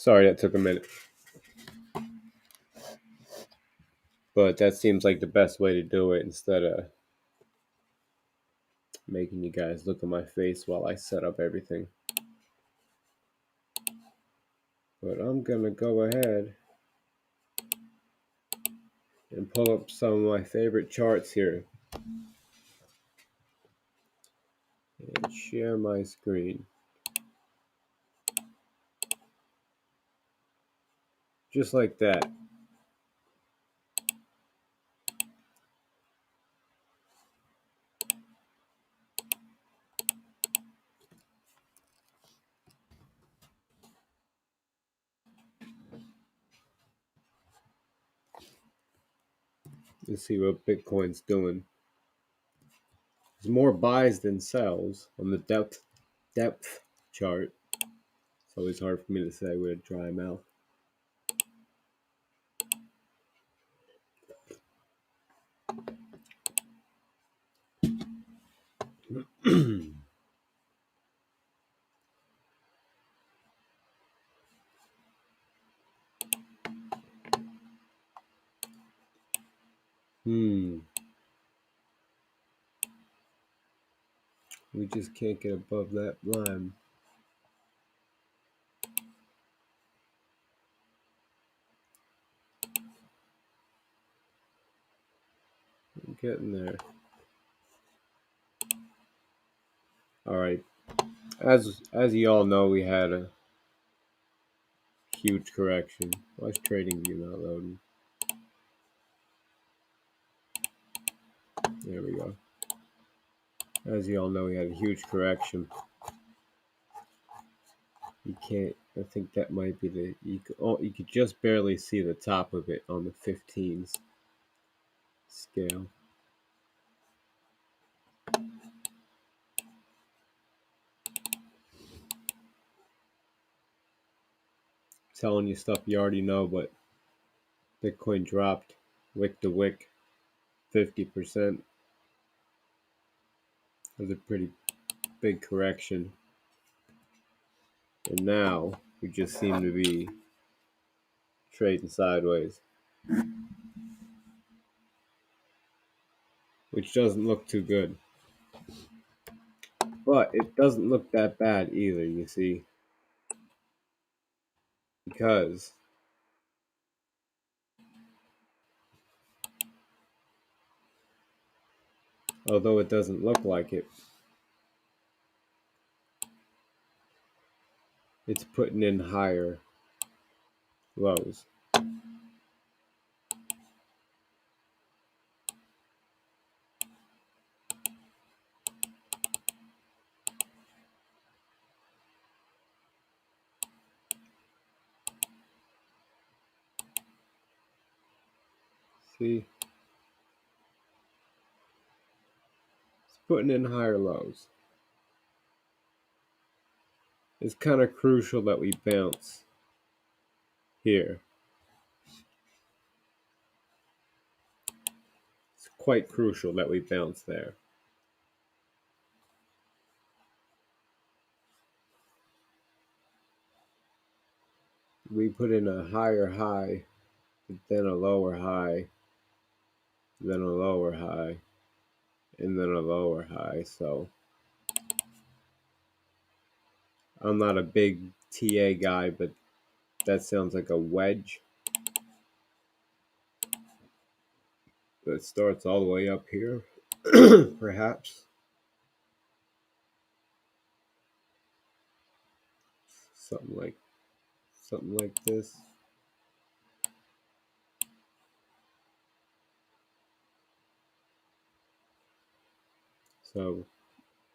Sorry that took a minute. But that seems like the best way to do it instead of making you guys look at my face while I set up everything. But I'm going to go ahead and pull up some of my favorite charts here and share my screen. Just like that. Let's see what Bitcoin's doing. There's more buys than sells on the depth chart. It's always hard for me to say with a dry mouth. We just can't get above that line. I'm getting there. All right. As you all know, we had a huge correction. Why is TradingView not loading? There we go. As you all know, we had a huge correction. You can't. I think that might be the. You could just barely see the top of it on the 15s scale. Telling you stuff you already know, but Bitcoin dropped wick to wick 50%. It was a pretty big correction. And now we just seem to be trading sideways, which doesn't look too good. But it doesn't look that bad either, you see, because although it doesn't look like it, it's putting in higher lows. See? It's putting in higher lows. It's kind of crucial that we bounce here. It's quite crucial that we bounce there. We put in a higher high, then a lower high, then a lower high, and then a lower high. So I'm not a big TA guy, but that sounds like a wedge that starts all the way up here, perhaps. Something like this. So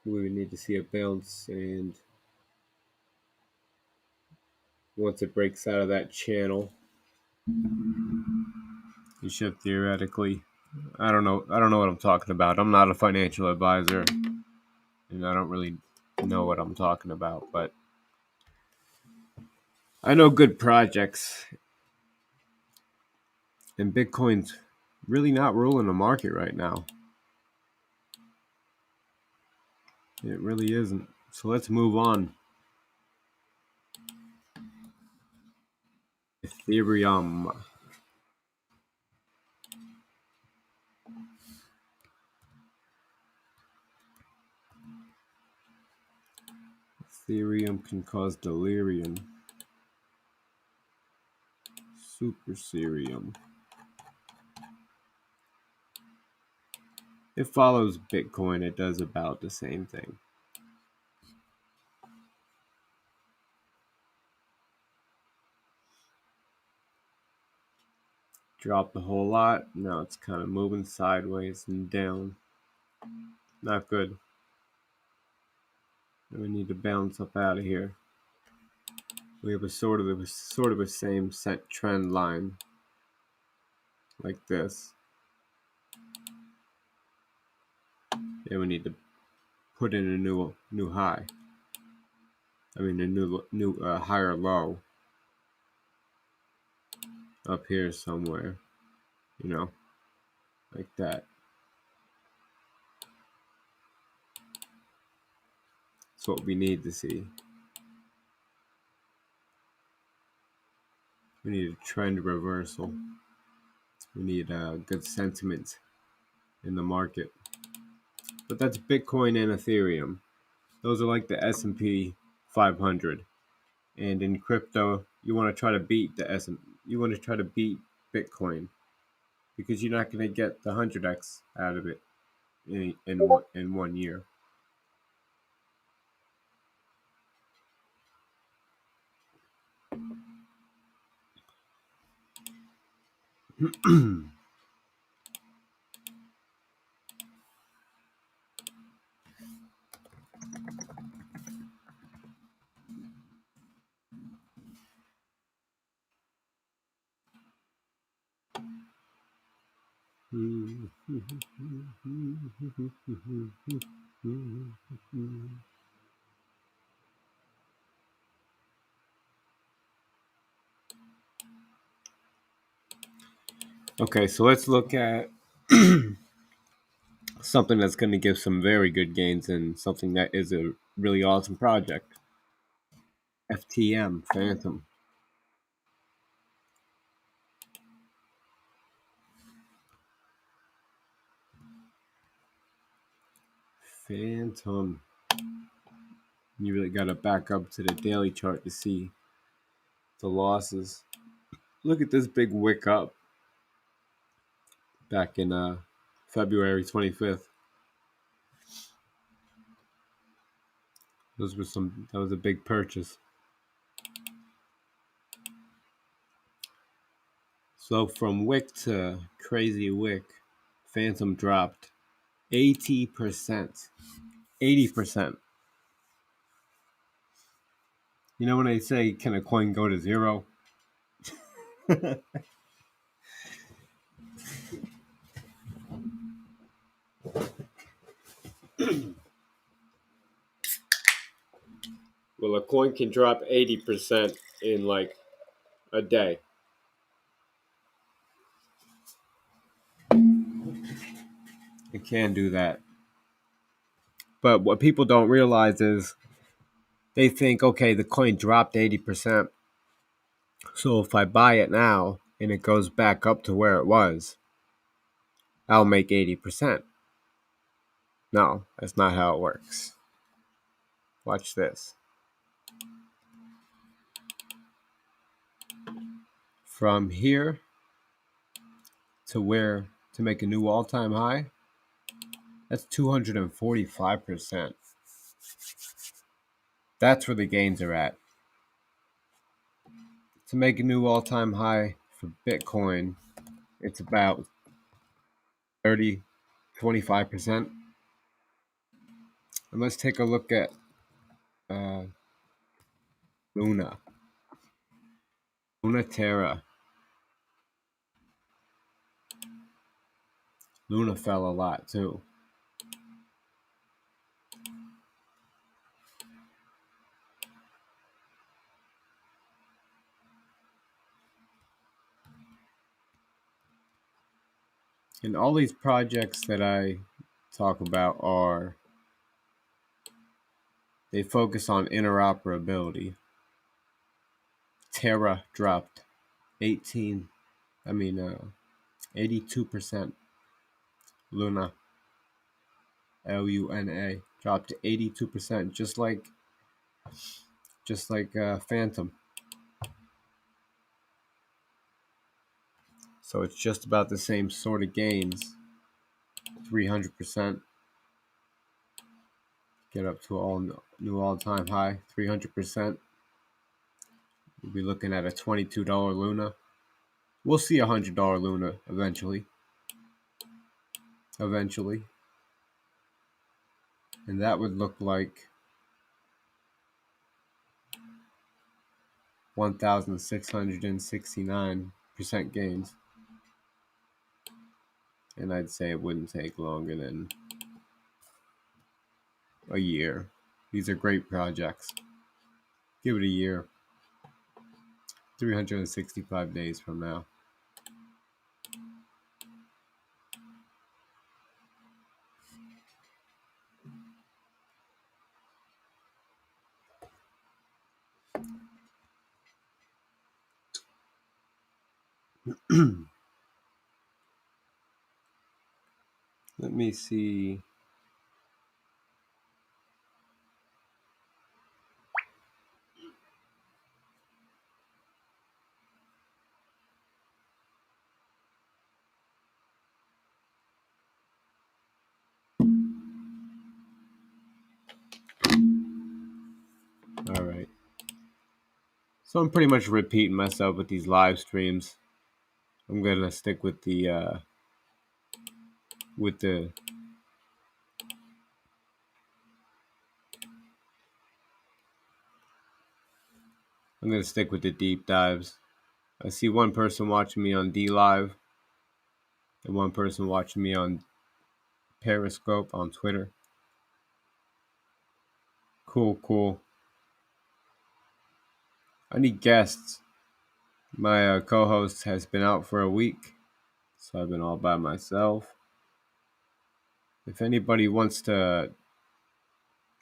we would need to see a bounce, and once it breaks out of that channel, you should theoretically. I don't know what I'm talking about. I'm not a financial advisor, and I don't really know what I'm talking about, but I know good projects, and Bitcoin's really not ruling the market right now. It really isn't. So let's move on. Ethereum. Ethereum can cause delirium. Super Serium. It follows Bitcoin. It does about the same thing. Dropped a whole lot. Now it's kind of moving sideways and down. Not good. We need to bounce up out of here. We have a sort of a same set trend line, like this. And we need to put in a new high. I mean a new higher low up here somewhere. You know, like that. That's what we need to see. We need a trend reversal. We need good sentiment in the market. But that's Bitcoin and Ethereum. Those are like the S&P 500. And in crypto, you want to try to beat the S&P. You want to try to beat Bitcoin because you're not going to get the 100x out of it in 1 year. Okay, so let's look at something that's going to give some very good gains and something that is a really awesome project. FTM, Phantom. Phantom. You really got to back up to the daily chart to see the losses. Look at this big wick up back in February 25th. That was a big purchase. So from wick to crazy wick, Phantom dropped 80%. 80%. You know when they say, can a coin go to zero? Well, a coin can drop 80% in like a day. It can do that. But what people don't realize is they think, okay, the coin dropped 80%. So if I buy it now and it goes back up to where it was, I'll make 80%. No, that's not how it works. Watch this. From here to make a new all-time high, that's 245%. That's where the gains are at. To make a new all-time high for Bitcoin, it's about 25%. And let's take a look at Luna. Terra. Luna fell a lot too. And all these projects that I talk about they focus on interoperability. Terra dropped 18, 82% Luna, Luna, dropped to 82%, just like Phantom. So it's just about the same sort of gains. 300%, get up to new all-time high. 300%. We'll be looking at a $22 Luna. We'll see a $100 Luna eventually. And that would look like 1,669% gains. And I'd say it wouldn't take longer than a year. These are great projects. Give it a year. 365 days from now. Let me see. All right. So I'm pretty much repeating myself with these live streams. I'm gonna stick with the I'm gonna stick with the deep dives. I see one person watching me on D Live and one person watching me on Periscope on Twitter. Cool. I need guests. My co-host has been out for a week, so I've been all by myself. If anybody wants to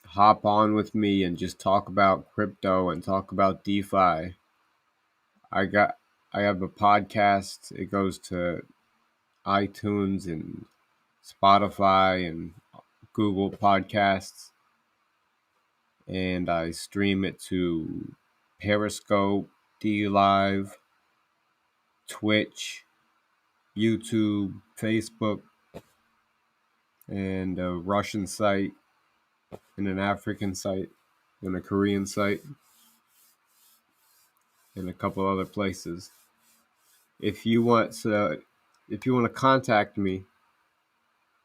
hop on with me and just talk about crypto and talk about DeFi, I have a podcast. It goes to iTunes and Spotify and Google Podcasts, and I stream it to Periscope, D Live, Twitch, YouTube, Facebook, and a Russian site, and an African site, and a Korean site, and a couple other places. If you want to contact me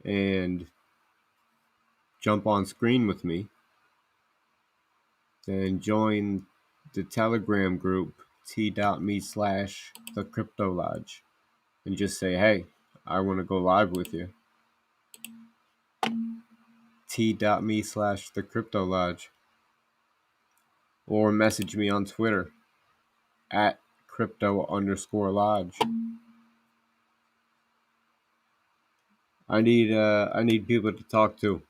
and jump on screen with me, then join the Telegram group t.me/the Crypto Lodge and just say, hey, I want to go live with you. t.me/the Crypto Lodge. Or message me on Twitter at crypto_lodge. I need people to talk to.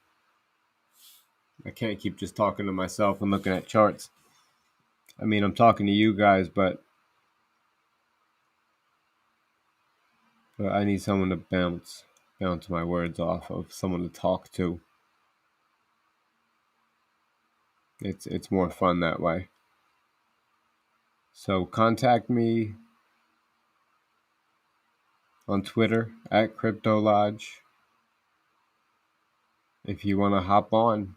I can't keep just talking to myself and looking at charts. I mean, I'm talking to you guys, but I need someone to bounce my words off of, someone to talk to. It's more fun that way. So contact me on Twitter at CryptoLodge if you want to hop on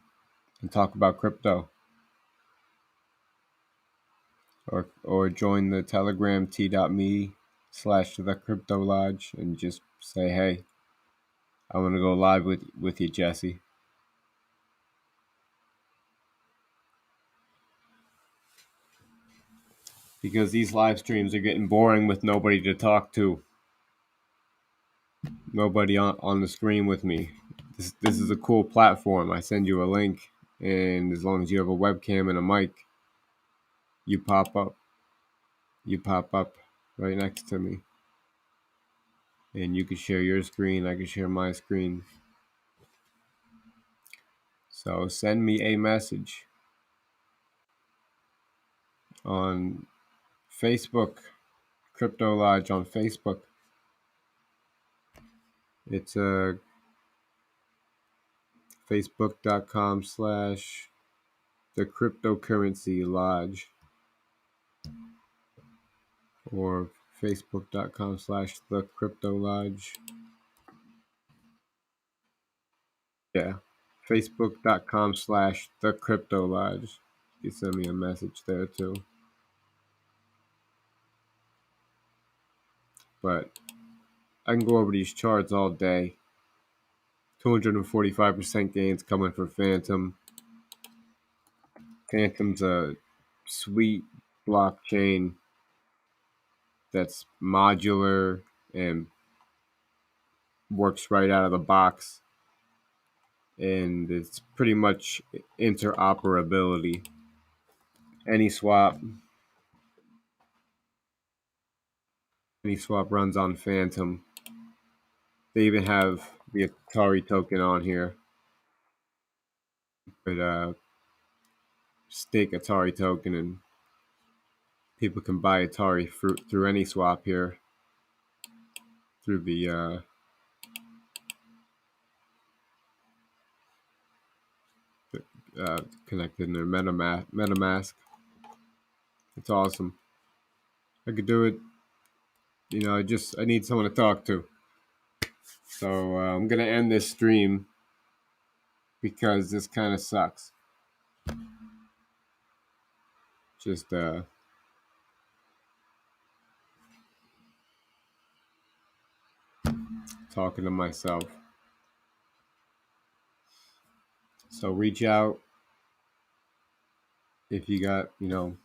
and talk about crypto. Or join the Telegram t.me/the Crypto Lodge and just say, hey, I want to go live with you, Jesse. Because these live streams are getting boring with nobody to talk to. Nobody on the screen with me. This is a cool platform. I send you a link, and as long as you have a webcam and a mic, you pop up. You pop up right next to me. And you can share your screen, I can share my screen. So send me a message on Facebook Crypto Lodge on Facebook. It's facebook.com/the cryptocurrency lodge, or facebook.com/the crypto lodge. Yeah, facebook.com/the crypto lodge. You send me a message there too. But I can go over these charts all day. 245% gains coming for Phantom. Phantom's a sweet blockchain that's modular and works right out of the box. And it's pretty much interoperability. AnySwap runs on Phantom. They even have the Atari token on here. But stake Atari token, and people can buy Atari through AnySwap here through the connected in their MetaMask. It's awesome. I could do it. I need someone to talk to. So I'm gonna end this stream because this kind of sucks. Just talking to myself. So reach out if you got, a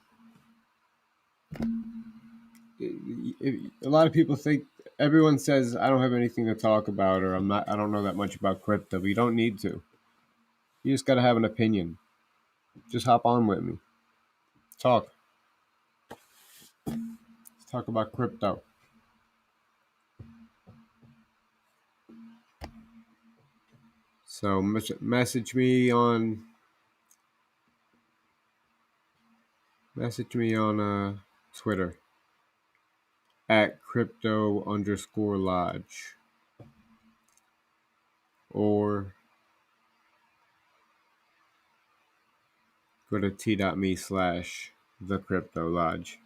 lot of people think, everyone says I don't have anything to talk about, or I don't know that much about crypto, but you don't need to. You just got to have an opinion. Just hop on with me. Talk. Let's talk about crypto. So message me on Twitter at crypto_lodge, or go to t.me/the crypto lodge.